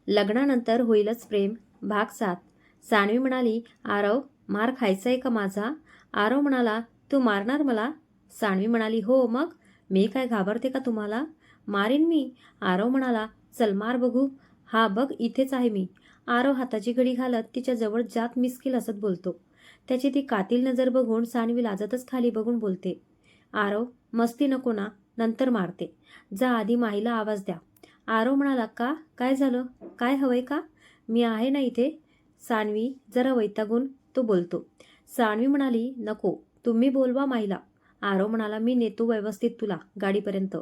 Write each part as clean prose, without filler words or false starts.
लग्नानंतर होईलच प्रेम भाग 7. सानवी म्हणाली, आरव मार खायचा आहे का माझा? आरव म्हणाला, तू मारणार मला? सानवी म्हणाली, हो मग मी काय घाबरते का तुम्हाला? मारीन मी. आरव म्हणाला, चल मार बघू. हा बघ इथेच आहे मी. आरव हाताची घडी घालत तिच्या जवळ जात मिसकील हसत बोलतो. त्याची ती कातील नजर बघून सानवी लाजतच खाली बघून बोलते, आरव मस्ती नको ना, नंतर मारते. जा आधी माहीला आवाज द्या. आरव म्हणाला, का काय झालं? काय हवंय का? मी आहे ना इथे. सानवी जरा वैतागून तो बोलतो. सानवी म्हणाली, नको तुम्ही बोलवा माईला. आरव म्हणाला, मी नेतो व्यवस्थित तुला गाडीपर्यंत.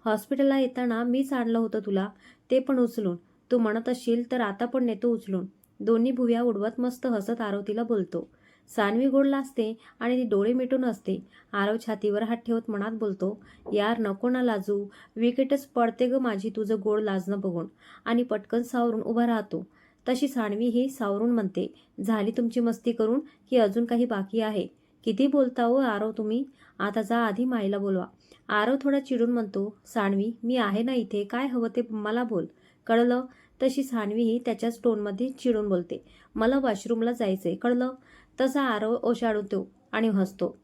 हॉस्पिटलला येताना मीच आणलं होतं तुला, ते पण उचलून. तू म्हणत असशील तर आता पण नेतो उचलून. दोन्ही भुव्या उडवत मस्त हसत आरव तिला बोलतो. सानवी गोड लाजते आणि ती डोळे मिटून असते. आरव छातीवर हात ठेवत मनात बोलतो, यार नको ना लाजू. विकेटच पडते ग माझी तुझं गोड लाजणं बघून. आणि पटकन सावरून उभा राहतो. तशी सानवी ही सावरून म्हणते, झाली तुमची मस्ती करून की अजून काही बाकी आहे? किती बोलता हो आरव तुम्ही? आता जा आधी माईला बोलवा. आरव थोडा चिडून म्हणतो, सानवी मी आहे ना इथे, काय हवं ते मला बोल, कळलं? तशी सानवी ही त्याच्याच टोनमध्ये चिडून बोलते, मला वॉशरूमला जायचंय, कळलं? तसा आरव ओशाळतो आणि हसतो.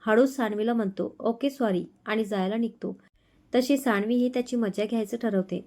हळूच सानवीला म्हणतो, ओके सॉरी, आणि जायला निघतो. तशी सानवी ही त्याची मजा घ्यायचं ठरवते.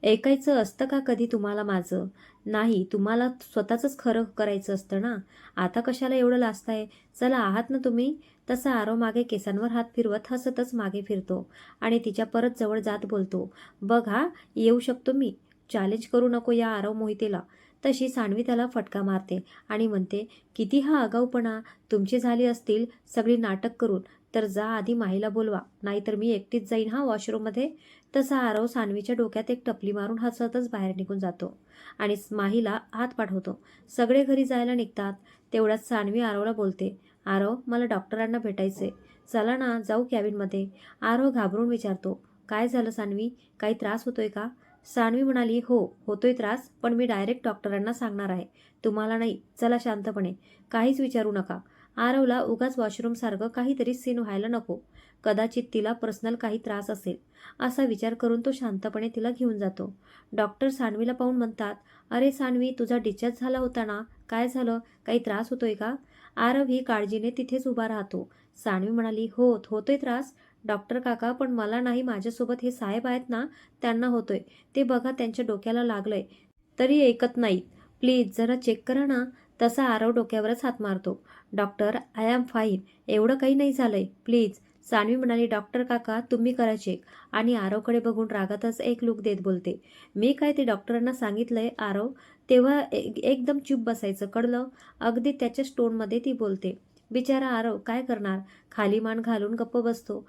ऐकायचं असतं का कधी तुम्हाला माझं? नाही, तुम्हाला स्वतःच खरं करायचं असतं ना. आता कशाला एवढं लाजताय? चला आहात ना तुम्ही. तसा आरव मागे केसांवर हात फिरवत हसतच मागे फिरतो आणि तिच्या परत जवळ जात बोलतो, बघ हा येऊ शकतो मी. चॅलेंज करू नको या आरव मोहितेला. तशी सानवी त्याला फटका मारते आणि म्हणते, किती हा आगाऊपणा. तुमची झाली असतील सगळी नाटक करून, तर जा आधी माहीला बोलवा, नाहीतर मी एकटीच जाईन हा वॉशरूममध्ये. तसा आरव सानवीच्या डोक्यात एक टपली मारून हसतच बाहेर निघून जातो आणि माहीला हात पाठवतो. सगळे घरी जायला निघतात. तेवढ्यात सानवी आरवला बोलते, आरव मला डॉक्टरांना भेटायचे, चला ना जाऊ कॅबिनमध्ये. आरव घाबरून विचारतो, काय झालं सानवी, काही त्रास होतोय का? सानवी म्हणाली, हो होतोय त्रास, पण मी डायरेक्ट डॉक्टरांना सांगणार आहे, तुम्हाला नाही. चला शांतपणे, काहीच विचारू नका. आरवला उगाच वॉशरूमसारखं काहीतरी सीन व्हायला नको. कदाचित तिला पर्सनल काही त्रास असेल असा विचार करून तो शांतपणे तिला घेऊन जातो. डॉक्टर सानवीला पाहून म्हणतात, अरे सानवी तुझा डिस्चार्ज झाला होता ना, काय झालं, काही त्रास होतोय का? आरव ही काळजीने तिथेच उभा राहतो. सानवी म्हणाली, होतोय त्रास डॉक्टर काका, पण मला नाही, माझ्यासोबत हे साहेब आहेत ना, त्यांना होतोय. ते बघा त्यांच्या डोक्याला लागलंय तरी ऐकत नाहीत. प्लीज जरा चेक करा ना. तसा आरव डोक्यावरच हात मारतो. डॉक्टर आय एम फाईन, एवढं काही नाही झालंय, प्लीज. सानवी म्हणाली, डॉक्टर काका तुम्ही करा चेक. आणि आरवकडे बघून रागातच एक लूक देत बोलते, मी काय ते डॉक्टरांना सांगितलंय आरव, तेव्हा एकदम चूप बसायचं, कळलं? अगदी त्याच्या टोनमध्ये ती बोलते. बिचारा आरव काय करणार, खाली मान घालून गप्प बसतो.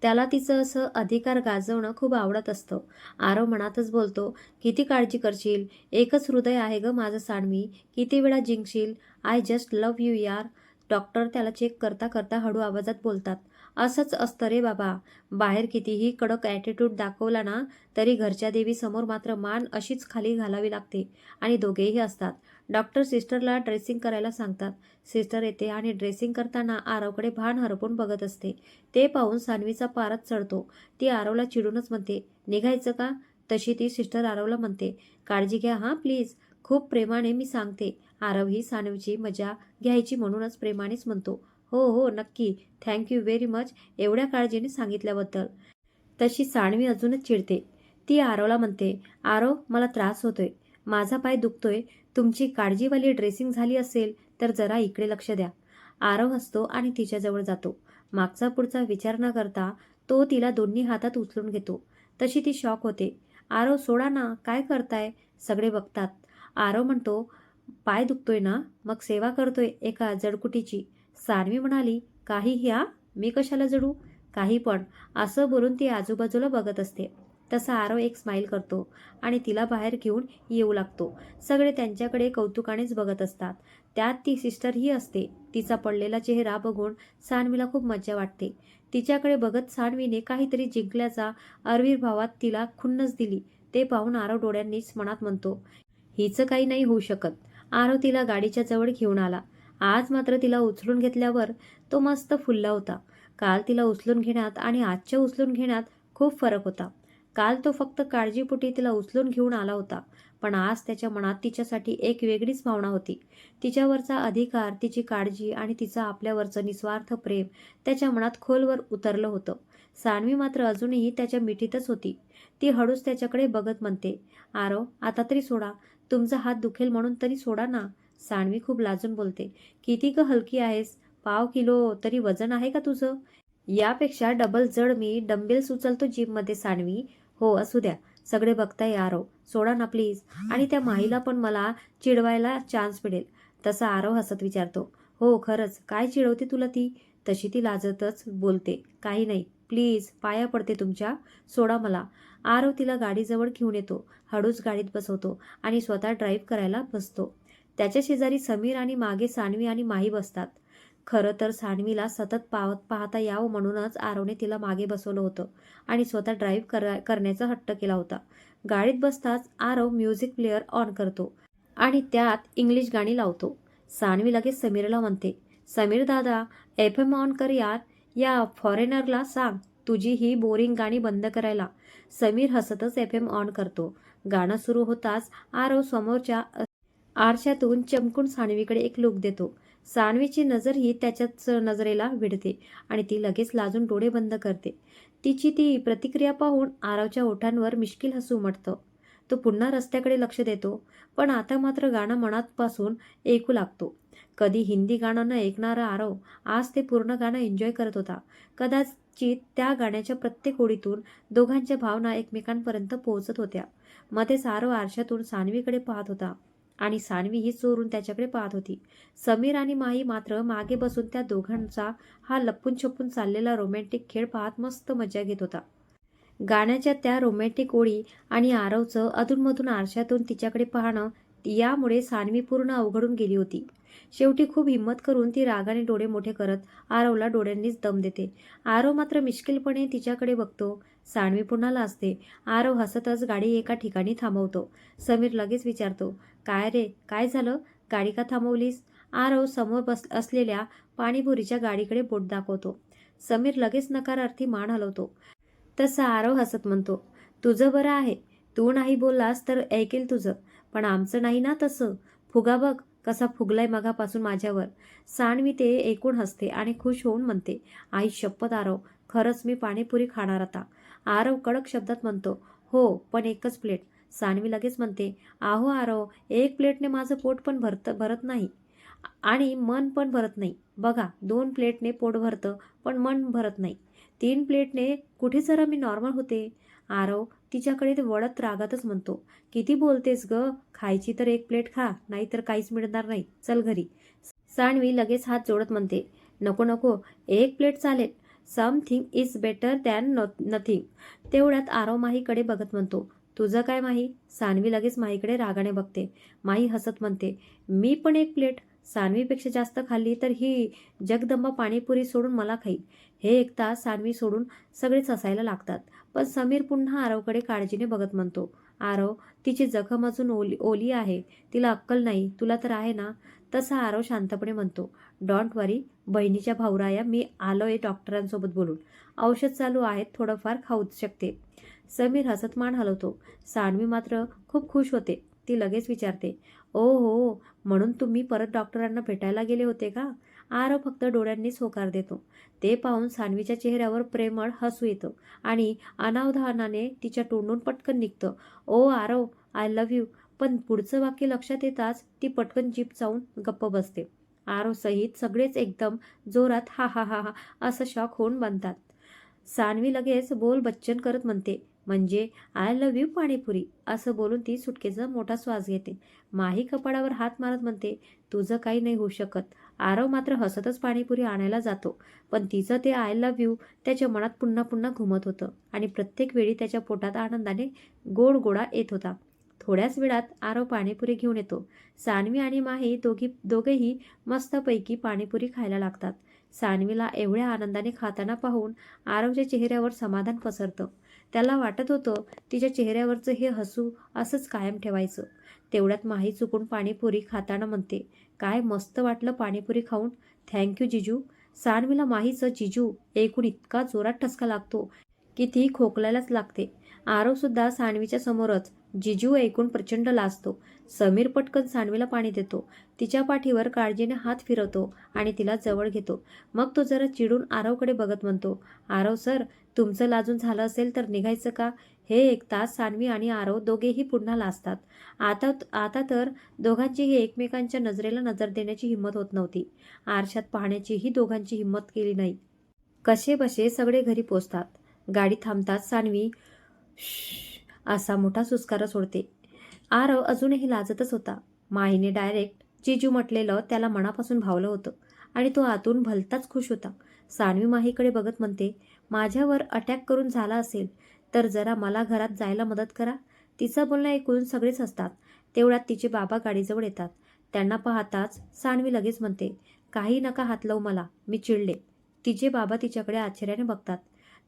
त्याला तिचं असं अधिकार गाजवणं खूप आवडत असतं. आरव मनातच बोलतो, किती काळजी करशील, एकच हृदय आहे ग माझं सानवी, किती वेळा जिंकशील, आय जस्ट लव्ह यू यार. डॉक्टर त्याला चेक करता करता हळू आवाजात बोलतात, असंच असतं रे बाबा, बाहेर कितीही कडक ॲटिट्यूड दाखवला ना, तरी घरच्या देवीसमोर मात्र मान अशीच खाली घालावी लागते. आणि दोघेही असतात. डॉक्टर सिस्टरला ड्रेसिंग करायला सांगतात. सिस्टर येते आणि ड्रेसिंग करताना आरवकडे भान हरपून बघत असते. ते पाहून सानवीचा पारच चढतो. ती आरवला चिडूनच म्हणते, निघायचं का? तशी ती सिस्टर आरवला म्हणते, काळजी घ्या हां प्लीज, खूप प्रेमाने मी सांगते. आरव ही सानवीची मजा घ्यायची म्हणूनच प्रेमानेच म्हणतो, हो नक्की, थँक्यू व्हेरी मच एवढ्या काळजीने सांगितल्याबद्दल. तशी सानवी अजूनच चिडते. ती आरवला म्हणते, आरव मला त्रास होतोय, माझा पाय दुखतोय, तुमची काळजीवाली ड्रेसिंग झाली असेल तर जरा इकडे लक्ष द्या. आरव हसतो आणि तिच्याजवळ जातो. मागचा पुढचा विचार न करता तो तिला दोन्ही हातात उचलून घेतो. तशी ती शॉक होते. आरव सोडा ना, काय करताय? सगळे बघतात. आरव म्हणतो, पाय दुखतोय ना, मग सेवा करतोय एका जडकुटीची. सानवी म्हणाली, काही ह्या, मी कशाला जडू? काही पण, असं बोलून ती आजूबाजूला बघत असते. तसा आरव एक स्माईल करतो आणि तिला बाहेर घेऊन येऊ लागतो. सगळे त्यांच्याकडे कौतुकानेच बघत असतात. त्यात ती सिस्टरही असते. तिचा पडलेला चेहरा बघून सानवीला खूप मज्जा वाटते. तिच्याकडे बघत सानवीने काहीतरी जिंकल्याचा आविर्भावात तिला खुन्नस दिली. ते पाहून आरव डोळ्यांनीच मनात म्हणतो, हिचं काही नाही होऊ शकत. आरव तिला गाडीच्या जवळ घेऊन आला. आज मात्र तिला उचलून घेतल्यावर तो मस्त फुलला होता. काल तिला उचलून घेण्यात आणि आजच्या उचलून घेण्यात खूप फरक होता. काल तो फक्त काळजीपोटी तिला उचलून घेऊन आला होता, पण आज त्याच्या मनात तिच्यासाठी एक वेगळीच भावना होती. तिच्यावरचा अधिकार, तिची काळजी आणि तिचं आपल्यावरचं निस्वार्थ प्रेम त्याच्या मनात खोलवर उतरलं होतं. सान्वी मात्र अजूनही त्याच्या मिठीतच होती. ती हळूच त्याच्याकडे बघत म्हणते, "आरव, आता तरी सोडा. तुमचा हात दुखेल म्हणून तरी सोडा ना." सान्वी खूप लाजून बोलते, "किती ग हलकी आहेस? पाव किलो तरी वजन आहे का तुझं?" "यापेक्षा डबल जड मी डंबेल्स उचलतो जिममध्ये सान्वी." "हो, असू द्या. सगळे बघताय आरव. सोडा ना प्लीज. आणि त्या माहीला पण मला चिडवायला चान्स मिळेल." तसा आरव हसत विचारतो, "हो खरंच, काय चिडवते तुला ती?" तशी ती लाजतच बोलते, "काही नाही. प्लीज, पाया पडते तुमच्या. सोडा मला." आरव तिला गाडीजवळ घेऊन येतो, हळूच गाडीत बसवतो आणि स्वतः ड्राईव्ह करायला बसतो. त्याच्या शेजारी समीर आणि मागे सान्वी आणि माही बसतात. खरं तर सान्वीला सतत पाहता यावं म्हणूनच आरवने तिला मागे बसवलं होतं आणि स्वतः ड्राईव्ह करण्याचा हट्ट केला होता. गाडीत बसताच आरव म्युझिक प्लेअर ऑन करतो आणि त्यात इंग्लिश गाणी लावतो. सान्वी लगेच समीरला म्हणते, "समीर दादा, FM ऑन कर यार. या फॉरेनरला सांग तुझी ही बोरिंग गाणी बंद करायला." समीर हसतच FM ऑन करतो. गाणं सुरू होताच आरव समोरच्या आरशातून चमकून सान्वीकडे एक लूक देतो. सान्वीची नजरही त्याच्याच नजरेला भिडते आणि ती लगेच लाजून डोळे बंद करते. तिची ती प्रतिक्रिया पाहून आरवच्या ओठांवर मिश्किल हसू उमटतं. तो पुन्हा रस्त्याकडे लक्ष देतो, पण आता मात्र गाणं मनापासून ऐकू लागतो. कधी हिंदी गाणं न ऐकणारा आरव आज ते पूर्ण गाणं एन्जॉय करत होता. कदाचित त्या गाण्याच्या प्रत्येक ओळीतून दोघांच्या भावना एकमेकांपर्यंत पोहोचत होत्या. मध्येच आरव आरशातून सान्वीकडे पाहत होता आणि सान्वी ही चोरून त्याच्याकडे पाहत होती. समीर आणि माही मात्र मागे बसून त्या दोघांचा हा लपून छपून चाललेला रोमॅन्टिक खेळ पाहत मस्त मजा घेत होता. गाण्याच्या त्या रोमॅन्टिक ओळी आणि आरवचं अधूनमधून आरशातून तिच्याकडे पाहणं यामुळे सान्वी पूर्ण अवघडून गेली होती. शेवटी खूप हिंमत करून ती रागाने डोळे मोठे करत आरवला डोळ्यांनीच दम देते. आरव मात्र मिश्किलपणे तिच्याकडे बघतो. सान्वी पुन्हा लाजते. आरव हसतच गाडी एका ठिकाणी थांबवतो. समीर लगेच विचारतो, "काय रे, काय झालं? गाडी का थांबवलीस?" आरव समोर असलेल्या पाणीपुरीच्या गाडीकडे बोट दाखवतो. समीर लगेच नकारार्थी मान हलवतो. तसा आरव हसत म्हणतो, "तुझं बरं आहे. तू नाही बोललास तर ऐकेल तुझं. पण आमचं नाही ना तसं. फुगा बघ कसा फुगलाय मगापासून माझ्यावर." सान्वी ते ऐकून हसते आणि खुश होऊन म्हणते, "आई शपथ आरव, खरंच मी पाणीपुरी खाणार आता." आरव कडक शब्दात म्हणतो, "हो, पण एकच प्लेट." सान्वी लगेच म्हणते, "आहो आरव, एक प्लेटने माझं पोट पण भरत नाही आणि मन पण भरत नाही. बघा, 2 प्लेटने पोट भरतं पण मन भरत नाही. 3 प्लेटने कुठे जरा मी नॉर्मल होते." आरव तिच्याकडे वळत रागातच म्हणतो, "किती बोलतेस ग? खायची तर 1 प्लेट खा, नाहीतर काहीच मिळणार नाही. चल घरी." सान्वी लगेच हात जोडत म्हणते, "नको नको, 1 प्लेट चालेल. Something is better than nothing." तेवढ्यात आरव माहीकडे बघत म्हणतो, "तुझं काय माही?" सान्वी लगेच माहीकडे रागाने बघते. माही हसत म्हणते, "मी पण 1 प्लेट. सान्वीपेक्षा जास्त खाल्ली तर ही जगदंबा पाणीपुरी सोडून मला खाईल." हे ऐकता सान्वी सोडून सगळेच हसायला लागतात. पण समीर पुन्हा आरवकडे काळजीने बघत म्हणतो, "आरव, तिची जखम अजून ओली आहे. तिला अक्कल नाही. तुला तर आहे ना?" तसा आरव शांतपणे म्हणतो, "डोंट वरी बहिणीच्या भाऊराया, मी आलोय डॉक्टरांसोबत बोलून. औषध चालू आहेत, थोडंफार खाऊच शकते." समीर हसत मान हलवतो. सान्वी मात्र खूप खुश होते. ती लगेच विचारते, "ओ हो, म्हणून तुम्ही परत डॉक्टरांना भेटायला गेले होते का?" आरव फक्त डोळ्यांनीच होकार देतो. ते पाहून सान्वीच्या चेहऱ्यावर प्रेमळ हसू येतं आणि अनावधानाने तिच्या तोंडून पटकन निघतं, "ओ आरव, आय लव्ह यू." पण पुढचं वाक्य लक्षात येताच ती पटकन जीभ चावून गप्प बसते. आरव सहित सगळेच एकदम जोरात हा हा हा हा असं शॉक होऊन बनतात. सान्वी लगेच बोल बच्चन करत म्हणते, "म्हणजे आय लव्ह यू पाणीपुरी." असं बोलून ती सुटकेचा मोठा श्वास घेते. माही कपाळावर हात मारत म्हणते, "तुझं काही नाही होऊ शकत." आरव मात्र हसतच पाणीपुरी आणायला जातो. पण तिचं ते आय लव्ह यू त्याच्या मनात पुन्हा पुन्हा घुमत होतं आणि प्रत्येक वेळी त्याच्या पोटात आनंदाने गोडगोळा येत होता. थोड्याच वेळात आरव पाणीपुरी घेऊन येतो. सान्वी आणि माही दोघेही मस्तपैकी पाणीपुरी खायला लागतात. सान्वीला एवढ्या आनंदाने खाताना पाहून आरवच्या चेहऱ्यावर समाधान पसरतं. त्याला वाटत होतं तिच्या चेहऱ्यावरचं हे हसू असंच कायम ठेवायचं. तेवढ्यात माही चुकून पाणीपुरी खाताना म्हणते, "काय मस्त वाटलं पाणीपुरी खाऊन. Thank you जिजू." सान्वीला माहीचं जिजू ऐकून इतका जोरात ठसका लागतो की ती खोकलायलाच लागते. आरवसुद्धा सानवीच्या समोरच. जिजू ऐकून प्रचंड लाजतो. समीर पटकन सानवीला पाणी देतो. तिच्या पाठीवर काळजीने हात फिरवतो आणि तिला जवळ घेतो. मग तो जरा चिडून आरवकडे बघत म्हणतो, आरव सर, तुमचं लाजून झालं असेल तर निघायचं का? हे 1 तास सानवी आणि आरव दोघेही पुन्हा लाजतात. आता आता तर दोघांचीही एकमेकांच्या नजरेला नजर देण्याची हिंमत होत नव्हती. आरशात पाहण्याचीही दोघांची हिंमत केली नाही. कसेबसे सगळे घरी पोचतात. गाडी थांबताच सानवी असा मोठा सुस्कारा सोडते. आरव अजूनही लाजतच होता. माहीने डायरेक्ट जिजू म्हटलेलं त्याला मनापासून भावलं होतं आणि तो आतून भलताच खुश होता. सानवी माहीकडे बघत म्हणते, माझ्यावर अटॅक करून झाला असेल तर जरा मला घरात जायला मदत करा. तिचं बोलणं ऐकून सगळेच हसतात. तेवढ्यात तिचे बाबा गाडीजवळ येतात. त्यांना पाहताच सानवी लगेच म्हणते, काही नका हात लावू मला, मी चिडले. तिचे बाबा तिच्याकडे आश्चर्याने बघतात.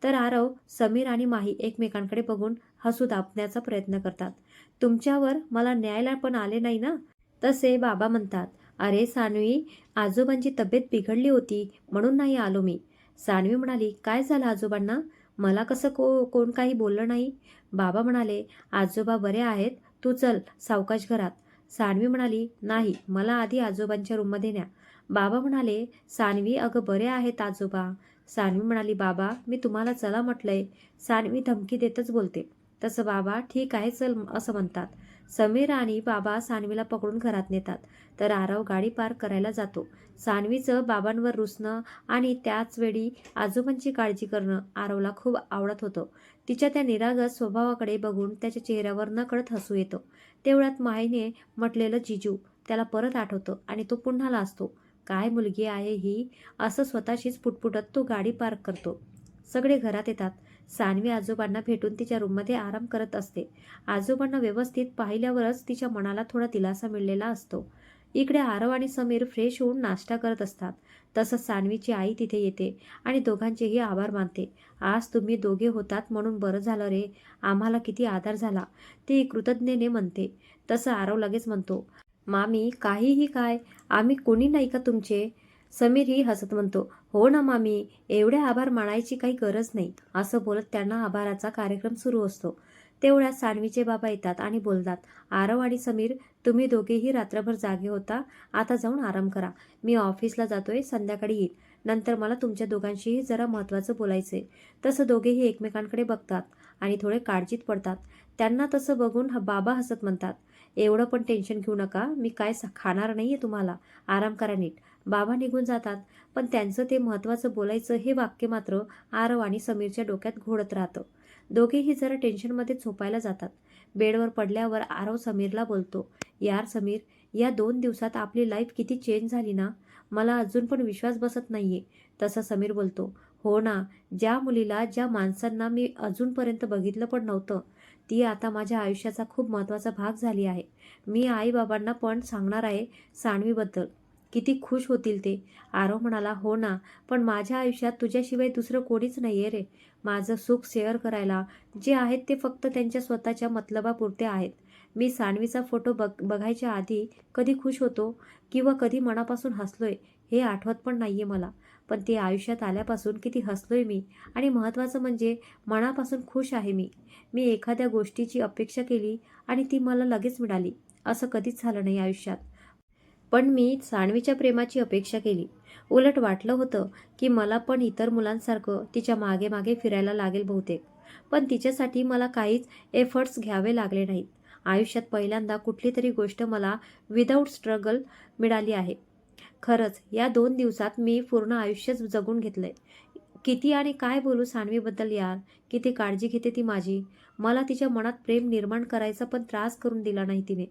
तर आरव, समीर आणि माही एकमेकांकडे बघून हसू दाबण्याचा प्रयत्न करतात. तुमच्यावर मला न्यायला पण आले नाही ना? तसे बाबा म्हणतात, अरे सानवी, आजोबांची तब्येत बिघडली होती म्हणून नाही आलो मी. सानवी म्हणाली, काय झालं आजोबांना? मला कसं कोण काही बोललं नाही. बाबा म्हणाले, आजोबा बरे आहेत, तू चल सावकाश घरात. सानवी म्हणाली, नाही, मला आधी आजोबांच्या रूममध्ये न्या. बाबा म्हणाले, सानवी, अगं बरे आहेत आजोबा. सानवी म्हणाली, बाबा, मी तुम्हाला चला म्हटलंय. सानवी धमकी देतच बोलते. तसं बाबा, ठीक आहे चल असं म्हणतात. समीर आणि बाबा सानवीला पकडून घरात नेतात. तर आरव गाडी पार्क करायला जातो. सानवीचं बाबांवर रुसणं आणि त्याच वेळी आजोबांची काळजी करणं आरवला खूप आवडत होतं. तिच्या त्या निरागस स्वभावाकडे बघून त्याच्या चेहऱ्यावर नकळत हसू येतं. तेवढ्यात माहीने म्हटलेलं जिजू त्याला परत आठवतं आणि तो पुन्हा लाजतो. काय मुलगी आहे ही, असं स्वतःशीच पुटपुटत तो गाडी पार्क करतो. सगळे घरात येतात. सानवी आजोबांना भेटून तिच्या रूममध्ये आराम करत असते. आजोबांना व्यवस्थित पाहिल्यावरच तिच्या मनाला थोडा दिलासा मिळालेला असतो. इकडे आरव आणि समीर फ्रेश होऊन नाश्ता करत असतात. तसंच सानवीची आई तिथे येते आणि दोघांचेही आभार मानते. आज तुम्ही दोघे होतात म्हणून बरं झालं रे, आम्हाला किती आधार झाला, ती कृतज्ञतेने म्हणते. तसं आरव लगेच म्हणतो, मामी, काहीही काय, आम्ही कोणी नाही का तुमचे? समीरही हसत म्हणतो, हो ना मामी, एवढे आभार मानायची काही गरज नाही. असं बोलत त्यांना आभाराचा कार्यक्रम सुरू असतो. तेवढ्यात सानवीचे बाबा येतात आणि बोलतात, आरव आणि समीर, तुम्ही दोघेही रात्रभर जागे होता, आता जाऊन आराम करा. मी ऑफिसला जातोय, संध्याकाळी येईल. नंतर मला तुमच्या दोघांशीही जरा महत्त्वाचं बोलायचंय. तसं दोघेही एकमेकांकडे बघतात आणि थोडे काळजीत पडतात. त्यांना तसं बघून बाबा हसत म्हणतात, एवढं पण टेन्शन घेऊ नका, मी काय खाणार नाहीये तुम्हाला, आराम करा नीट. बाबा निघून जातात. पण त्यांचं ते महत्त्वाचं बोलायचं हे वाक्य मात्र आरव आणि समीरच्या डोक्यात घोळत राहतं. दोघेही जरा टेन्शनमध्ये झोपायला जातात. बेडवर पडल्यावर आरव समीरला बोलतो, यार समीर, या 2 दिवसात आपली लाईफ किती चेंज झाली ना, मला अजून पण विश्वास बसत नाहीये. तसा समीर बोलतो, हो ना, ज्या मुलीला, ज्या माणसांना मी अजूनपर्यंत बघितलं पण नव्हतं, ती आता माझ्या आयुष्याचा खूप महत्त्वाचा भाग झाली आहे. मी आई-बाबांना पण सांगणार आहे सानवीबद्दल. किती खुश होतील ते. आरव म्हणाला, हो ना, पण माझ्या आयुष्यात तुझ्याशिवाय दुसरं कोणीच नाही आहे रे. माझं सुख शेअर करायला जे आहेत ते फक्त त्यांच्या स्वतःच्या मतलबापुरते आहेत. मी सानवीचा फोटो बघायच्या आधी कधी खुश होतो किंवा कधी मनापासून हसलोय हे आठवत पण नाहीये मला. पण ते आयुष्यात आल्यापासून किती हसलोय मी आणि महत्त्वाचं म्हणजे मनापासून खुश आहे मी. मी एखाद्या गोष्टीची अपेक्षा केली आणि ती मला लगेच मिळाली, असं कधीच झालं नाही आयुष्यात. पण मी सानवीच्या प्रेमाची अपेक्षा केली. उलट वाटलं होतं की मला पण इतर मुलांसारखं तिच्या मागे मागे फिरायला लागेल बहुतेक. पण तिच्यासाठी मला काहीच एफर्ट्स घ्यावे लागले नाहीत. आयुष्यात पहिल्यांदा कुठली तरी गोष्ट मला विदाऊट स्ट्रगल मिळाली आहे. खरंच या 2 दिवसात मी पूर्ण आयुष्यच जगून घेतलंय. किती आणि काय बोलू सानवीबद्दल यार, किती काळजी घेते ती माझी. मला तिच्या मनात प्रेम निर्माण करायचा पण त्रास करून दिला नाही तिने.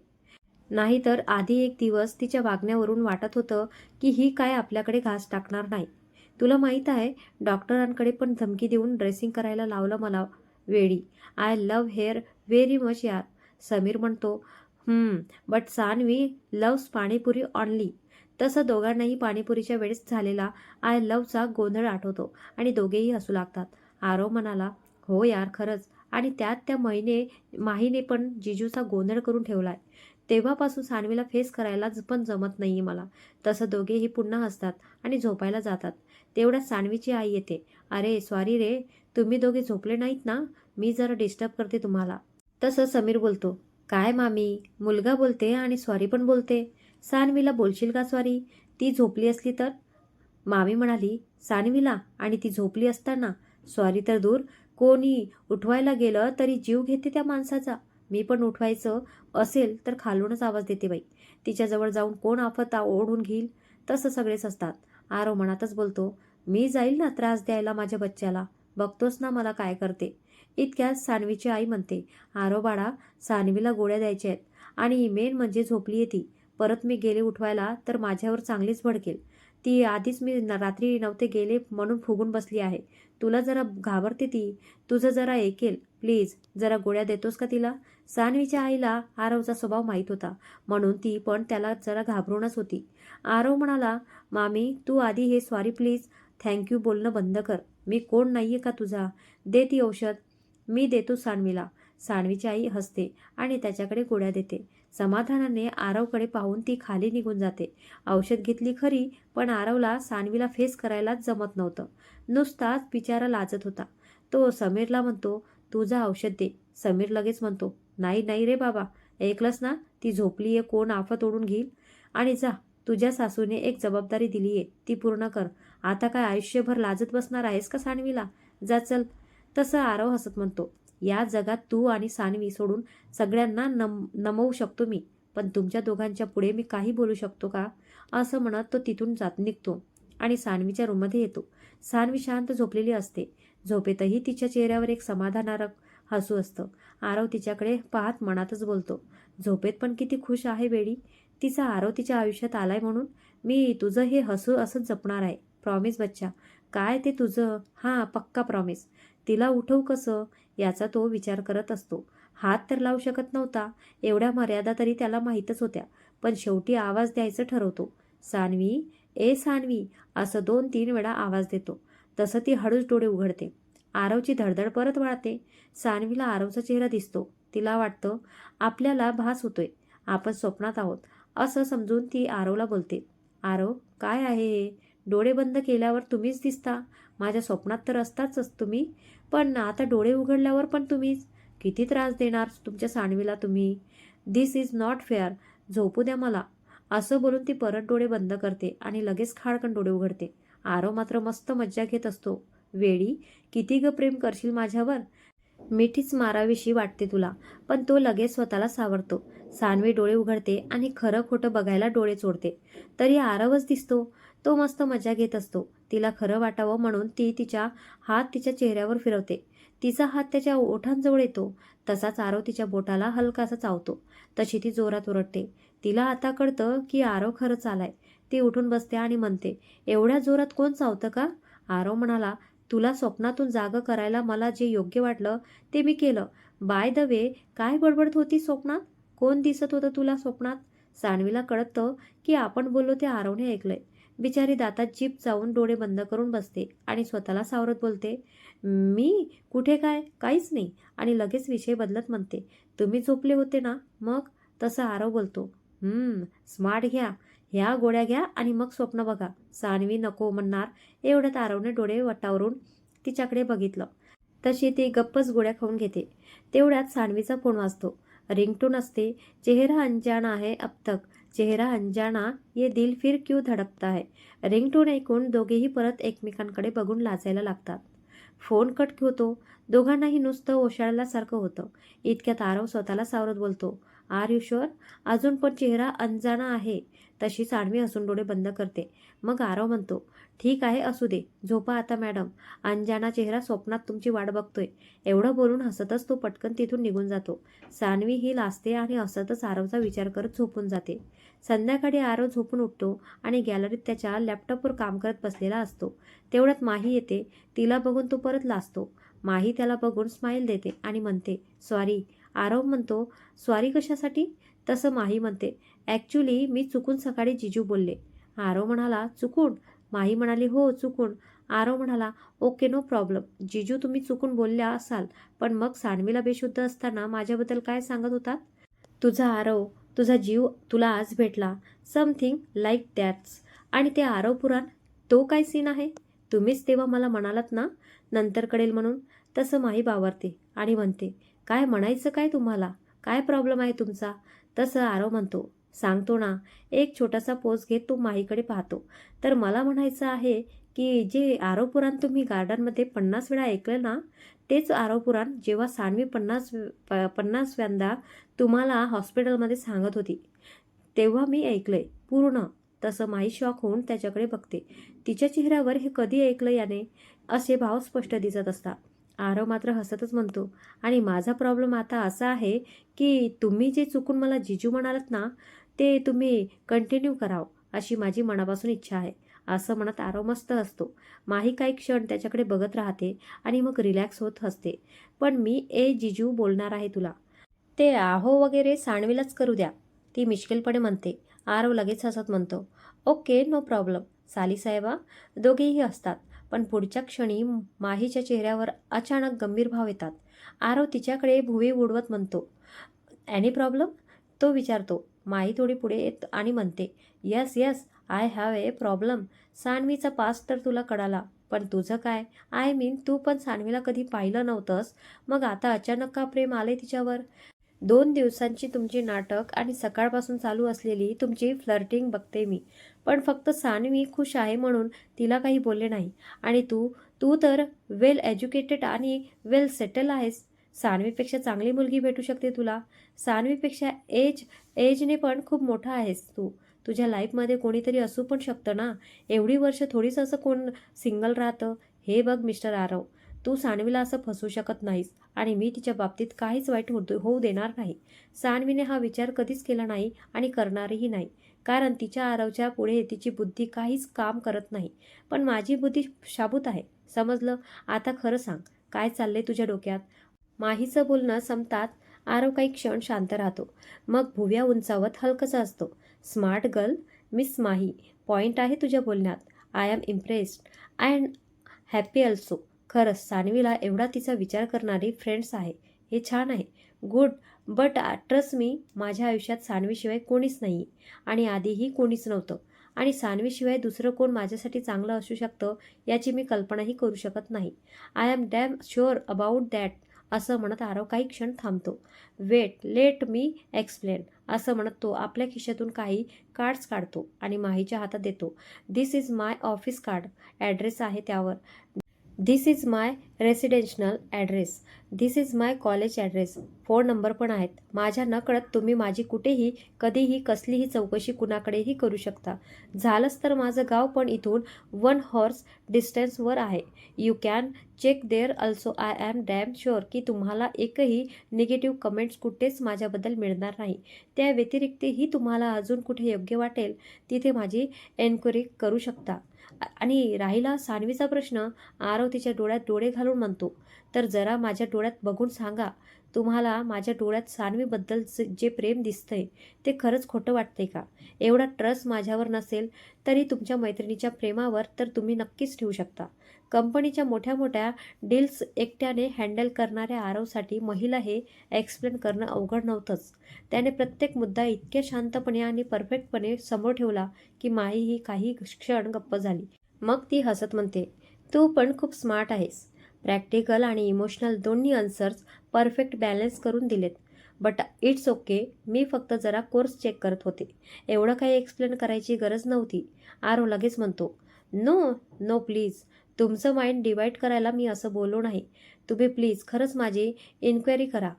नाहीतर आधी एक दिवस तिच्या वागण्यावरून वाटत होतं की ही काय आपल्याकडे घास टाकणार नाही. तुला माहीत आहे, डॉक्टरांकडे पण धमकी देऊन ड्रेसिंग करायला लावलं मला वेळी. I love here very much यार. समीर म्हणतो, but Sanvi loves panipuri only. तसं दोघांनाही पाणीपुरीच्या वेळेस झालेला आय लव्हचा गोंधळ आठवतो आणि दोघेही हसू लागतात. आरव म्हणाला, हो यार खरंच, आणि त्यात त्या माहीने पण जिजूचा गोंधळ करून ठेवलाय. तेव्हापासून सानवीला फेस करायला पण जमत नाहीये मला. तसं दोघेही पुन्हा हसतात आणि झोपायला जातात. तेवढ्यात सानवीची आई येते. अरे सॉरी रे, तुम्ही दोघे झोपले नाहीत ना? मी जरा डिस्टर्ब करते तुम्हाला. तसं समीर बोलतो. काय मामी, मुलगा बोलते आणि सॉरी पण बोलते. सानवीला बोलशील का सॉरी? ती झोपली असली तर? मामी म्हणाली, सानवीला आणि ती झोपली असताना सॉरी तर दूर, कोणी उठवायला गेलं तरी जीव घेते त्या माणसाचा. मी पण उठवायचं असेल तर खालूनच आवाज देते बाई. तिच्याजवळ जाऊन कोण आफत ओढून घेईल? तसं सगळेच असतात. आरव मनातच बोलतो, मी जाईल ना त्रास द्यायला माझ्या बच्च्याला. बघतोस ना मला काय करते. इतक्यात सानवीची आई म्हणते, आरव बाळा, सानवीला गोळ्या द्यायच्या आहेत आणि मेन म्हणजे झोपली ती. परत मी गेले उठवायला तर माझ्यावर चांगलीच भडकेल. ती आधीच मी रात्री नव्हते गेले म्हणून फुगून बसली आहे. तुला जरा घाबरते ती. तुझं जरा ऐकेल. प्लीज जरा गोळ्या देतोस का तिला? सानवीच्या आईला आरवचा स्वभाव माहीत होता, म्हणून ती पण त्याला जरा घाबरूनच होती. आरव म्हणाला, मामी तू आधी हे सॉरी प्लीज थँक्यू बोलणं बंद कर. मी कोण नाहीये का तुझा? दे ती औषध. मी देतो सानवीला. सानवीची आई हसते आणि त्याच्याकडे गोळ्या देते. समाधानाने आरवकडे पाहून ती खाली निघून जाते. औषध घेतली खरी, पण आरवला सानवीला फेस करायलाच जमत नव्हतं. नुसताच बिचारा लाजत होता. तो समीरला म्हणतो, तुझं औषध दे. समीर लगेच म्हणतो, नाही नाही रे बाबा, ऐकलंस ना, ती झोपलीये, कोण आफत ओढून घेईल. आणि जा, तुझ्या सासूने एक जबाबदारी दिलीये, ती पूर्ण कर. आता काय आयुष्यभर लाजत बसणार आहेस का सानवीला? जा चल. तसं आरव हसत म्हणतो, या जगात तू आणि सानवी सोडून सगळ्यांना नमवू शकतो मी, पण तुमच्या दोघांच्या पुढे मी काही बोलू शकतो का? असं म्हणत तो तिथून जात निघतो आणि सानवीच्या रूममध्ये येतो. सानवी शांत झोपलेली असते. झोपेतही तिच्या चेहऱ्यावर एक समाधानकारक हसू असतं. आरव तिच्याकडे पाहत मनातच बोलतो, झोपेत पण किती खुश आहे वेडी. तिचा आरव तिच्या आयुष्यात आलाय म्हणून मी तुझं हे हसू असंच जपणार आहे. प्रॉमिस बच्चा. काय ते तुझं? हां पक्का प्रॉमिस. तिला उठवू कसं याचा तो विचार करत असतो. हात तर लावू शकत नव्हता. एवढ्या मर्यादा तरी त्याला माहीतच होत्या. पण शेवटी आवाज द्यायचं ठरवतो. सानवी, ए सानवी, असं 2-3 वेळा आवाज देतो. तसं ती हळूच डोळे उघडते. आरवची धडधड परत वाढते. सानवीला आरवचा चेहरा दिसतो. तिला वाटतं आपल्याला भास होतोय, आपण स्वप्नात आहोत असं समजून ती आरवला बोलते, आरव काय आहे हे? डोळे बंद केल्यावर तुम्हीच दिसता. माझ्या स्वप्नात तर असताच तुम्ही, पण आता डोळे उघडल्यावर पण तुम्हीच. किती त्रास देणार तुमच्या सानवीला तुम्ही? दिस इज नॉट फेअर. झोपू द्या मला. असं बोलून ती परत डोळे बंद करते आणि लगेच खाडकन डोळे उघडते. आरव मात्र मस्त मज्जा घेत असतो. वेडी, किती ग प्रेम करशील माझ्यावर? मिठीच मारावीशी वाटते तुला. पण तो लगेच स्वतःला सावरतो. सानवी डोळे उघडते आणि खरं खोटं बघायला डोळे चोळते. तरी आरवच दिसतो. तो मस्त मजा घेत असतो. तिला खरं वाटावं म्हणून ती तिच्या हात तिच्या चेहऱ्यावर फिरवते. तिचा हात त्याच्या ओठांजवळ येतो. तसाच आरव तिच्या बोटाला हलकासा चावतो. तशी ती जोरात ओरडते. तिला आता कळतं की आरव खरंच आलाय. ती उठून बसते आणि म्हणते, एवढ्या जोरात कोण चावतं का? आरव म्हणाला, तुला स्वप्नातून जागं करायला मला जे योग्य वाटलं ते मी केलं. बाय द वे, काय बडबडत होती स्वप्नात? कोण दिसत होतं तुला स्वप्नात? सानवीला कळतं की आपण बोललो ते आरवने ऐकलंय. बिचारी दातात जीभ चावून डोळे बंद करून बसते आणि स्वतःला सावरत बोलते, मी कुठे काय? काहीच नाही. आणि लगेच विषय बदलत म्हणते, तुम्ही झोपले होते ना मग? तसं आरव बोलतो, स्मार्ट घ्या. ह्या गोळ्या घ्या आणि मग स्वप्न बघा. सानवी नको म्हणणार एवढ्यात आरवने डोळे वटावरून तिच्याकडे बघितलं. तशी ती गप्पच गोळ्या खाऊन घेते. तेवढ्यात सानवीचा फोन वाजतो. रिंगटोन असते. चेहरा अनजाना है अब तक, चेहरा अनजाना ये दिल फिर क्यों धडकता है. रिंगटोन ऐकून दोघेही परत एकमेकांकडे बघून लाजायला लागतात. फोन कट होतो. दोघांनाही नुसतं ओशाळल्यासारखं होतं. इतक्यात आरव स्वतःला सावरत बोलतो, आर यू शुअर? अजून पण चेहरा अनजाना आहे. तशी सानवी हसून डोळे बंद करते. मग आरव म्हणतो, ठीक आहे असू दे, झोपा आता मॅडम. अनजाना चेहरा स्वप्नात तुमची वाट बघतोय. एवढं बोलून हसतच तो पटकन तिथून निघून जातो. सानवी ही लाजते आणि हसतच आरवचा विचार करत झोपून जाते. संध्याकाळी आरव झोपून उठतो आणि गॅलरीत त्याच्या लॅपटॉपवर काम करत बसलेला असतो. तेवढ्यात माही येते. तिला बघून तो परत लाजतो. माही त्याला बघून स्माईल देते आणि म्हणते, सॉरी. आरव म्हणतो, सॉरी कशासाठी? तसं माही म्हणते, ॲक्च्युली मी चुकून सकाळी जिजू बोलले. आरव म्हणाला, चुकून? माही म्हणाली, हो चुकून. आरव म्हणाला, ओके नो प्रॉब्लेम. जिजू तुम्ही चुकून बोलल्या असाल, पण मग सानवीला बेशुद्ध असताना माझ्याबद्दल काय सांगत होतात? तुझा आरव तुझा जीव तुला आज भेटला, समथिंग लाईक दॅट्स. आणि ते आरव पुराण, तो काय सीन आहे? तुम्हीच तेव्हा मला म्हणालात ना नंतर कळेल म्हणून. तसं माही बावरते आणि म्हणते, काय म्हणायचं काय तुम्हाला? काय प्रॉब्लेम आहे तुमचा? तसं आरव म्हणतो, सांगतो ना. एक छोटासा पोज घेत तो माहीकडे पाहतो. तर मला म्हणायचं आहे की जे आरव पुराण तुम्ही गार्डनमध्ये 50 वेळा ऐकलं ना, तेच आरव पुराण जेव्हा सान्वी 50व्यांदा तुम्हाला हॉस्पिटलमध्ये सांगत होती तेव्हा मी ऐकलंय पूर्ण. तसं माही शॉक होऊन त्याच्याकडे बघते. तिच्या चेहऱ्यावर हे कधी ऐकलं याने असे भाव स्पष्ट दिसत असतात. आरव मात्र हसतच म्हणतो, आणि माझा प्रॉब्लेम आता असा आहे की तुम्ही जे चुकून मला जिजू म्हणालात ना, ते तुम्ही कंटिन्यू करावं अशी माझी मनापासून इच्छा आहे. असं म्हणत आरव मस्त हसतो. माही काही क्षण त्याच्याकडे बघत राहते आणि मग रिलॅक्स होत हसते. पण मी जिजू बोलणार आहे तुला. ते आहो वगैरे सानवीलाच करू द्या, ती मिश्किलपणे म्हणते. आरव लगेच हसत म्हणतो, ओके नो प्रॉब्लेम सालीसाहेबा. दोघेही हसतात. पण पुढच्या क्षणी माहीच्या चेहऱ्यावर अचानक गंभीर भाव येतात. आरव तिच्याकडे भुवई उडवत म्हणतो, एनी प्रॉब्लेम? तो विचारतो. माही थोडी पुढे येत आणि म्हणते, yes yes I have a problem. सान्वीचा पास्ट तर तुला कळाला, पण तुझं काय? आय मीन तू पण सान्वीला कधी पाहिलं नव्हतंस, मग आता अचानक का प्रेम आले तिच्यावर? 2 दिवसांची तुमची नाटक आणि सकाळपासून चालू असलेली तुमची फ्लर्टिंग बघते मी. पण फक्त सान्वी खुश आहे म्हणून तिला काही बोलले नाही. आणि तू तू तर वेल एज्युकेटेड आणि वेल सेटल आहेस. सान्वीपेक्षा चांगली मुलगी भेटू शकते तुला. सान्वीपेक्षा एजने पण खूप मोठा आहेस तू. तुझ्या लाईफमध्ये कोणीतरी असू पण शकतं ना. एवढी वर्ष थोडीच असं कोण सिंगल राहतं. हे बघ मिस्टर आरव, तू सान्वीला असं फसवू शकत नाहीस आणि मी तिच्या बाबतीत काहीच वाईट होऊ देणार नाही. सान्वीने हा विचार कधीच केला नाही आणि करणारही नाही, कारण तिच्या आरवच्या पुढे तिची बुद्धी काहीच काम करत नाही. पण माझी बुद्धी शाबूत आहे, समजलं? आता खरं सांग, काय चाललंय तुझ्या डोक्यात? माहीचं बोलणं संपतात आरव काही क्षण शांत राहतो. मग भुव्या उंचावत हलकसा असतो. स्मार्ट गर्ल मिस माही, पॉईंट आहे तुझ्या बोलण्यात. I am impressed and happy also. खरंच सान्वीला एवढा तिचा विचार करणारी फ्रेंड्स आहे, हे छान आहे. गुड. बट ट्रस्ट मी, माझ्या आयुष्यात सान्वीशिवाय कोणीच नाही आणि आधीही कोणीच नव्हतं. आणि सान्वीशिवाय दुसरं कोण माझ्यासाठी चांगलं असू शकतं याची मी कल्पनाही करू शकत नाही. I am damn sure about that. असं म्हणत आरव काही क्षण थांबतो. Wait let me explain. असं म्हणत तो आपल्या खिशातून काही कार्ड्स काढतो आणि माहीच्या हातात देतो. This is my office card. Address आहे त्यावर. This is my residential address. This is my college address. Phone number पण आहेत. माझ्या नकळत तुम्ही माझी कुठेही कधीही कसलीही चौकशी कुणाकडेही करू शकता. झालंच तर माझं गाव पण इथून 1 हॉर्स डिस्टन्सवर आहे. You can check there also. I am damn sure की तुम्हाला एकही निगेटिव्ह कमेंट्स कुठेच माझ्याबद्दल मिळणार नाही. त्या व्यतिरिक्तही तुम्हाला अजून कुठे योग्य वाटेल तिथे माझी एन्क्वायरी करू शकता. आणि राहिला सान्वीचा प्रश्न, आरव तिच्या डोळ्यात डोळे घालून म्हणतो, तर जरा माझ्या डोळ्यात बघून सांगा, तुम्हाला माझ्या डोळ्यात सान्वीबद्दलचं जे प्रेम दिसतंय ते खरंच खोटं वाटतंय का? एवढा ट्रस्ट माझ्यावर नसेल तरी तुमच्या मैत्रिणीच्या प्रेमावर तर तुम्ही नक्कीच ठेवू शकता. कंपनीच्या मोठ्या मोठ्या डील्स एकट्याने हँडल करणाऱ्या आरवसाठी महिला हे एक्सप्लेन करणं अवघड नव्हतंच. त्याने प्रत्येक मुद्दा इतक्या शांतपणे आणि परफेक्टपणे समोर ठेवला की माही ही काही क्षण गप्प झाली. मग ती हसत म्हणते, तू पण खूप स्मार्ट आहेस. प्रॅक्टिकल आणि इमोशनल दोन्ही आन्सर्स परफेक्ट बॅलन्स करून दिलेत. But it's okay. मी फक्त जरा कोर्स चेक करत होते. एवढं काही एक्सप्लेन करायची गरज नव्हती. आरव लगेच म्हणतो, नो नो प्लीज. तुमचं माइंड डिवाईड करायला मी असं बोललो नाही. तुम्ही प्लीज खरंच माझी इन्क्वायरी करा.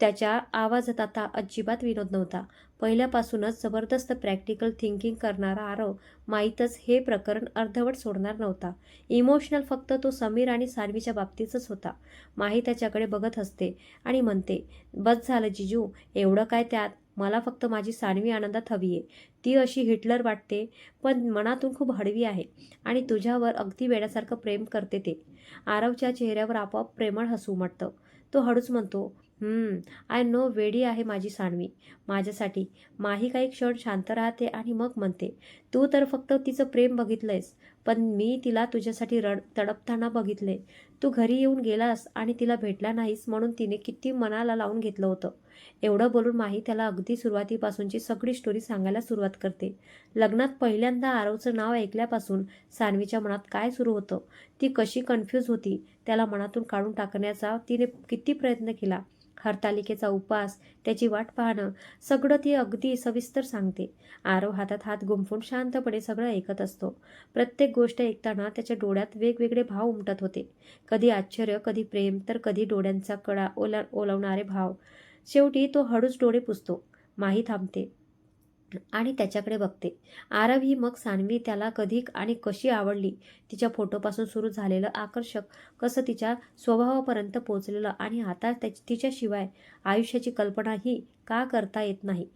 त्याच्या आवाजात आता अजिबात विनोद नव्हता. पहिल्यापासूनच जबरदस्त प्रॅक्टिकल थिंकिंग करणारा आरव माहीतच हे प्रकरण अर्धवट सोडणार नव्हता. इमोशनल फक्त तो समीर आणि सान्वीच्या बाबतीतच होता. माही त्याच्याकडे बघत असते आणि म्हणते, बस झालं जिजू, एवढं काय त्यात? मला फक्त माझी सान्वी आनंदात हवी आहे. ती अशी हिटलर वाटते पण मनातून खूप हळवी आहे आणि तुझ्यावर अगदी वेड्यासारखं प्रेम करते ते. आरवच्या चेहऱ्यावर आपोआप प्रेमळ हसू उमटतं. तो हळूच म्हणतो, आय नो वेडी आहे माझी सान्वी माझ्यासाठी. माही काही क्षण शांत राहते आणि मग म्हणते, तू तर फक्त तिचं प्रेम बघितलंयस, पण मी तिला तुझ्यासाठी तडपताना बघितले. तू घरी येऊन गेलास आणि तिला भेटला नाहीस म्हणून तिने किती मनाला लावून घेतलं होतं. एवढं बोलून माही त्याला अगदी सुरुवातीपासूनची सगळी स्टोरी सांगायला सुरुवात करते. लग्नात पहिल्यांदा आरवचं नाव ऐकल्यापासून सान्वीच्या मनात काय सुरू होतं, ती कशी कन्फ्यूज होती, त्याला मनातून काढून टाकण्याचा तिने किती प्रयत्न केला. हरतालिकेचा उपास, त्याची वाट पाहणं, सगळं ती अगदी सविस्तर सांगते. आरव हातात हात गुंफून शांतपणे सगळं ऐकत असतो. प्रत्येक गोष्ट ऐकताना त्याच्या डोळ्यात वेगवेगळे भाव उमटत होते. कधी आश्चर्य, कधी प्रेम, तर कधी डोळ्यांचा कडा ओलावणारे भाव. शेवटी तो हळूच डोळे पुसतो. माही थांबते आणि त्याच्याकडे बघते. आरव ही मग सान्वी त्याला कधी आणि कशी आवडली, तिच्या फोटोपासून सुरू झालेलं आकर्षक, कसं तिच्या स्वभावापर्यंत पोचलेलं आणि आता तिच्याशिवाय आयुष्याची कल्पनाही का करता येत नाही,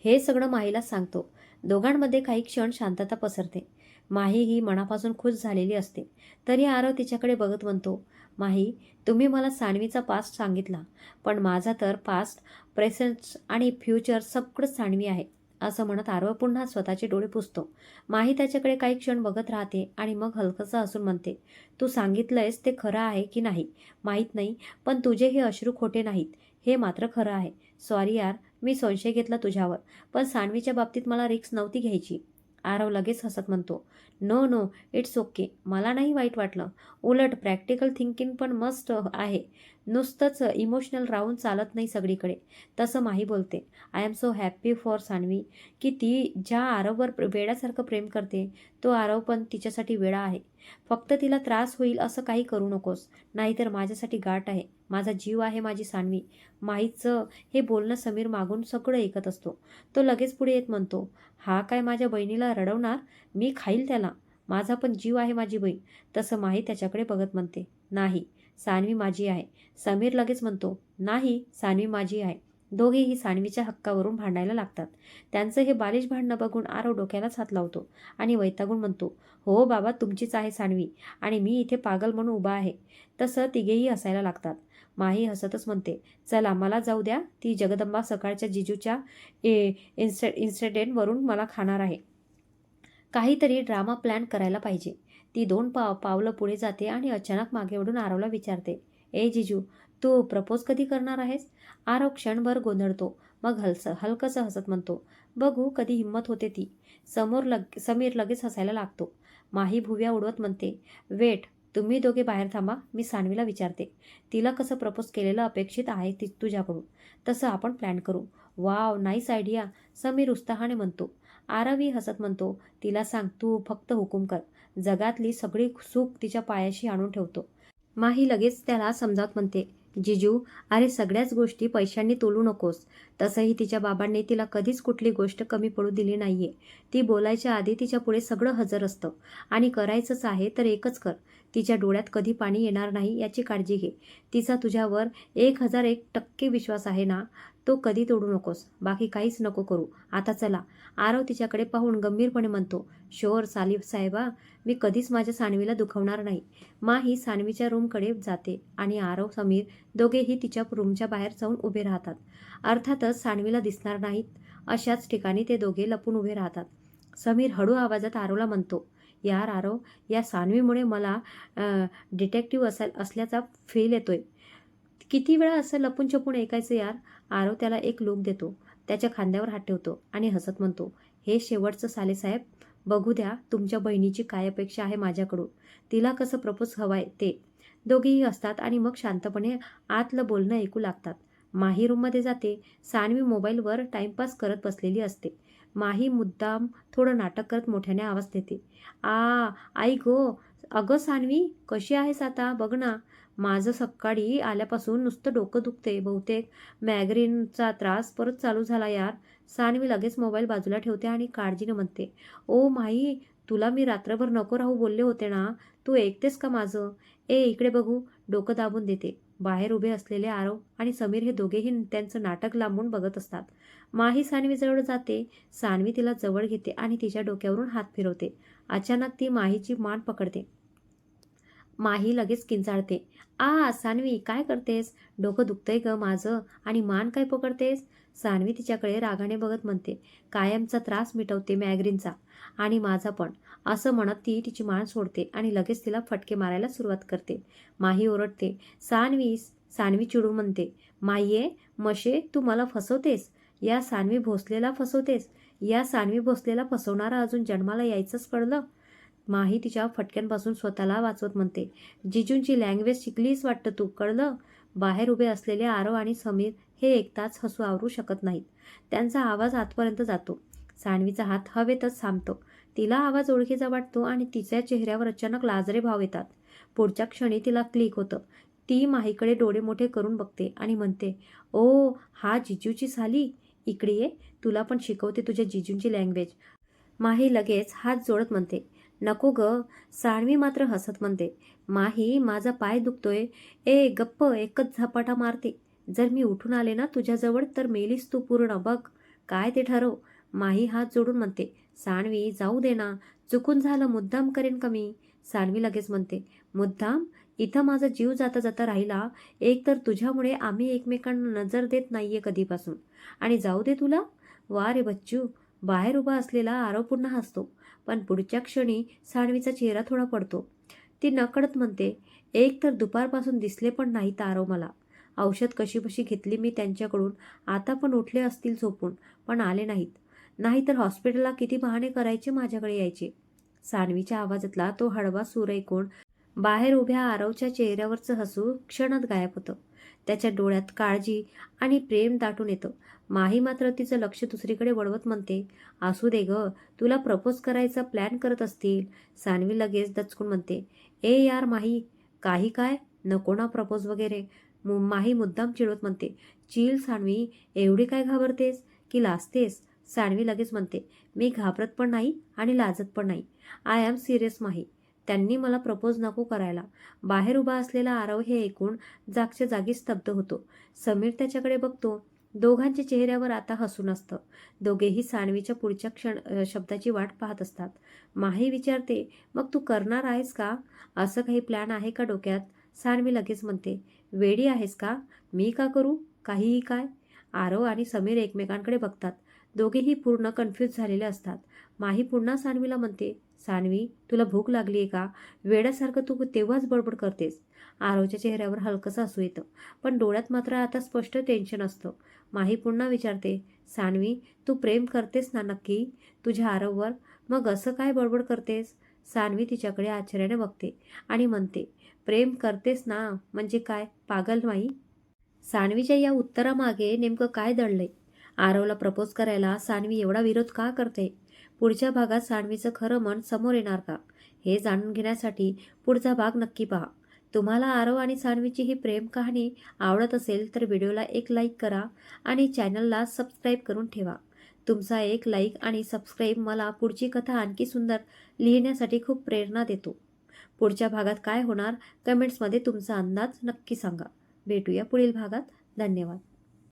हे सगळं माहीला सांगतो. दोघांमध्ये काही क्षण शांतता पसरते. माही ही मनापासून खुश झालेली असते. तरी आरव तिच्याकडे बघत म्हणतो, माही, तुम्ही मला सान्वीचा पास्ट सांगितला, पण माझा तर पास्ट, प्रेझेंट आणि फ्युचर सगळंच सान्वी आहे. असं म्हणत आरव पुन्हा स्वतःचे डोळे पुसतो. माही त्याच्याकडे काही क्षण बघत राहते आणि मग हलकंसं हसून म्हणते, तू सांगितलंयस ते खरं आहे की नाही माहीत नाही, पण तुझे हे अश्रू खोटे नाहीत, हे मात्र खरं आहे. सॉरी यार, मी संशय घेतला तुझ्यावर, पण सान्वीच्या बाबतीत मला रिस्क नव्हती घ्यायची. आरव लगेच हसत म्हणतो, नो नो, इट्स ओके. मला नाही वाईट वाटलं. उलट प्रॅक्टिकल थिंकिंग पण मस्त आहे. नुसतंच इमोशनल राहून चालत नाही सगळीकडे. तसं माही बोलते, I am so happy for Sanvi, की ती ज्या आरववर वेड्यासारखं प्रेम करते, तो आरव पण तिच्यासाठी वेडा आहे. फक्त तिला त्रास होईल असं काही करू नकोस, नाहीतर माझ्यासाठी गाठ आहे. माझा जीव आहे माझी सान्वी. माहीचं हे बोलणं समीर मागून सगळं ऐकत असतो. तो लगेच पुढे येत म्हणतो, हा काय माझ्या बहिणीला रडवणार? मी खाईल त्याला. माझा पण जीव आहे माझी बहीण. तसं माही त्याच्याकडे बघत म्हणते, नाही, सान्वी माझी आहे. समीर लगेच म्हणतो, नाही, सान्वी माझी आहे. दोघेही सान्वीच्या हक्कावरून भांडायला लागतात. त्यांचं हे बालिश भांडणं बघून आरव डोक्यालाच हात लावतो आणि वैतागून म्हणतो, हो बाबा, तुमचीच आहे सान्वी आणि मी इथे पागल म्हणून उभा आहे. तसं तिघेही हसायला लागतात. माही हसतच म्हणते, चला मला जाऊ द्या, ती जगदंबा सकाळच्या जिजूच्या इन्सिडेंटवरून मला खाणार आहे. काहीतरी ड्रामा प्लॅन करायला पाहिजे. ती दोन पावलं पुढे जाते आणि अचानक मागे वळून आरवला विचारते, ए जिजू, तू प्रपोज कधी करणार आहेस? आरव क्षणभर गोंधळतो. मग हलकंसं हसत म्हणतो, बघू कधी हिंमत होते ती. समीर लगेच हसायला लागतो. माही भुव्या उडवत म्हणते, वेट, तुम्ही दोघे बाहेर थांबा, मी सान्वीला विचारते. तिला कसं प्रपोज केलेलं अपेक्षित आहे तुझ्याकडून, तसं आपण प्लॅन करू. वाव, नाईस आयडिया, समीर उत्साहाने म्हणतो. आरवही हसत म्हणतो, तिला सांग, तू फक्त हुकूम कर. जगातली सगळी सुख तिच्या पायाशी आणून ठेवतो. माही लगेच त्याला समजावत म्हणते, जिजू, अरे सगळ्याच गोष्टी पैशांनी तोलू नकोस. तसंही तिच्या बाबांनी तिला कधीच कुठली गोष्ट कमी पडू दिली नाहीये. ती बोलायच्या आधी तिच्या पुढे सगळं हजर असतं आणि करायचंच आहे तर एकच कर. तिच्या डोळ्यात कधी पाणी येणार नाही याची काळजी घे. तिचा तुझ्यावर 1001% विश्वास आहे ना, तो कधी तोडू नकोस. बाकी काहीच नको करू. आता चला. आरव तिच्याकडे पाहून गंभीरपणे म्हणतो, शुअर साहेबा, मी कधीच माझ्या सान्वीला दुखवणार नाही. माही सान्वीच्या रूमकडे जाते आणि आरव, समीर दोघेही तिच्या रूमच्या बाहेर जाऊन उभे राहतात. अर्थातच सान्वीला दिसणार नाहीत अशाच ठिकाणी ते दोघे लपून उभे राहतात. समीर हळू आवाजात आरवला म्हणतो, यार आरव, या सान्वीमुळे मला डिटेक्टिव्ह असल्याचा फील येतोय. किती वेळा असं लपून छपून ऐकायचं यार. आरव त्याला एक लूक देतो, त्याच्या खांद्यावर हात ठेवतो आणि हसत म्हणतो, हे शेवटचं सालेसाहेब, बघू द्या तुमच्या बहिणीची काय अपेक्षा आहे माझ्याकडून, तिला कसं प्रपोज हवाय ते. दोघेही असतात आणि मग शांतपणे आतलं बोलणं ऐकू लागतात. माही रूममध्ये जाते. सान्वी मोबाईलवर टाइमपास करत बसलेली असते. माही मुद्दाम थोडं नाटक करत मोठ्याने आवाज देते, आई गो, अगं सान्वी, कशी आहेस आता? बघ ना, माझं सकाळी आल्यापासून नुसतं डोकं दुखते. बहुतेक मॅग्रेनचा त्रास परत चालू झाला यार. सान्वी लगेच मोबाईल बाजूला ठेवते आणि काळजीने म्हणते, ओ माही, तुला मी रात्रभर नको राहू बोलले होते ना, तू ऐकतेस का माझं? इकडे बघू. डोकं दाबून देते. बाहेर उभे असलेले आरव आणि समीर हे दोघेही त्यांचं नाटक लांबून बघत असतात. माही सान्वीजवळ जाते. सान्वी तिला जवळ घेते आणि तिच्या डोक्यावरून हात फिरवते. अचानक ती माहीची मान पकडते. माही लगेच किंचाळते, सान्वी, काय करतेस? डोकं दुखतंय ग माझं आणि मान काय पकडतेस? सान्वी तिच्याकडे रागाने बघत म्हणते, कायमचा त्रास मिटवते मॅग्रीनचा आणि माझा पण, असं म्हणत ती तिची मान सोडते आणि लगेच तिला फटके मारायला सुरुवात करते. माही ओरडते, सान्वी. सान्वी चिडून म्हणते, माहिये मशे, तू मला फसवतेस. या सान्वी भोसलेला फसवतेस. या सान्वी भोसलेला फसवणारा अजून जन्माला यायचंच कळलं. माही तिच्या फटक्यांपासून स्वतःला वाचवत म्हणते, जिजूंची लँग्वेज शिकलीस वाटतं तू, कळलं. बाहेर उभे असलेले आरव आणि समीर हे एकताच हसू आवरू शकत नाहीत. त्यांचा आवाज आतपर्यंत जातो. सान्वीचा हात हवेतच थांबतो. तिला आवाज ओळखीचा वाटतो आणि तिच्या चेहऱ्यावर अचानक लाजरे भाव येतात. पुढच्या क्षणी तिला क्लिक होतं. ती माहीकडे डोळे मोठे करून बघते आणि म्हणते, ओ, हा जिजूची साली. इकडे ये, तुला पण शिकवते तुझ्या जिजूंची लँग्वेज. माही लगेच हात जोडत म्हणते, नको ग. सान्वी मात्र हसत म्हणते, माही, माझा पाय दुखतोय. ए गप्प, एकच झपाटा मारते. जर मी उठून आले ना तुझ्याजवळ तर मेलीस तू पूर्ण, बघ. काय ते ठरव. माही हात जोडून म्हणते, सान्वी जाऊ दे ना, चुकून झालं, मुद्दाम करेन का मी. सान्वी लगेच म्हणते, मुद्दाम. इथं माझा जीव जाता जाता राहिला. एक तर तुझ्यामुळे आम्ही एकमेकांना नजर देत नाहीये कधीपासून, आणि जाऊ दे तुला. वा रे बच्चू. बाहेर उभा असलेला आरव पुन्हा हसतो. पण पुढच्या क्षणी सान्वीचा चेहरा थोडा पडतो. ती नकळत म्हणते, एक तर दुपारपासून दिसले पण नाहीत आरव मला. औषध कशीबशी घेतली मी त्यांच्याकडून. आता पण उठले असतील झोपून, पण आले नाहीत. नाहीतर हॉस्पिटलला किती बहाणे करायचे माझ्याकडे यायचे. सान्वीच्या आवाजातला तो हळवा सूर ऐकून बाहेर उभ्या आरवच्या चेहऱ्यावरचं हसू क्षणात गायब होतं. त्याच्या डोळ्यात काळजी आणि प्रेम दाटून येतं. माही मात्र तिचं लक्ष दुसरीकडे वळवत म्हणते, असू दे ग, तुला प्रपोज करायचा प्लॅन करत असतील. सान्वी लगेच दचकून म्हणते, ए यार माही, काही काय, नको ना प्रपोज वगैरे. माही मुद्दाम चिडवत म्हणते, चिल सान्वी, एवढी काय घाबरतेस की लाजतेस. सान्वी लगेच म्हणते, मी घाबरत पण नाही आणि लाजत पण नाही. आय एम सिरियस माही. त्यांनी मला प्रपोज नको करायला. बाहेर उभा असलेला आरव हे ऐकून जागच्या जागी स्तब्ध होतो. समीर त्याच्याकडे बघतो. दोघांच्या चेहऱ्यावर आता हसून असतं. दोघेही सान्वीच्या पुढच्या शब्दाची वाट पाहत असतात. माही विचारते, मग तू करणार आहेस का? असं काही प्लॅन आहे का डोक्यात? सान्वी लगेच म्हणते, वेडी आहेस का? मी का करू काहीही काय? आरव आणि समीर एकमेकांकडे बघतात. दोघेही पूर्ण कन्फ्यूज झालेले असतात. माही पुन्हा सान्वीला म्हणते, सान्वी, तुला भूक लागली आहे का? वेड्यासारखं तू तेव्हाच बडबड करतेस. आरवच्या चेहऱ्यावर हलकंसं हसू येतं, पण डोळ्यात मात्र आता स्पष्ट टेन्शन असतं. माही पुन्हा विचारते, सान्वी, तू प्रेम करतेस ना नक्की तुझ्या आरववर? मग असं काय बडबड करतेस? सान्वी तिच्याकडे आश्चर्याने बघते आणि म्हणते, प्रेम करतेस ना म्हणजे काय, पागल माई? सान्वीच्या या उत्तरामागे नेमकं काय दडलंय? आरवला प्रपोज करायला सान्वी एवढा विरोध का करते? पुढच्या भागात सान्वीचं खरं मन समोर येणार का? हे जाणून घेण्यासाठी पुढचा भाग नक्की पहा. तुम्हाला आरव आणि सान्वीची ही प्रेम कहाणी आवडत असेल तर व्हिडिओला एक लाईक करा आणि चॅनलला सबस्क्राईब करून ठेवा. तुमचा एक लाईक आणि सबस्क्राईब मला पुढची कथा आणखी सुंदर लिहिण्यासाठी खूप प्रेरणा देतो. पुढच्या भागात काय होणार, कमेंट्समध्ये तुमचा अंदाज नक्की सांगा. भेटूया पुढील भागात. धन्यवाद.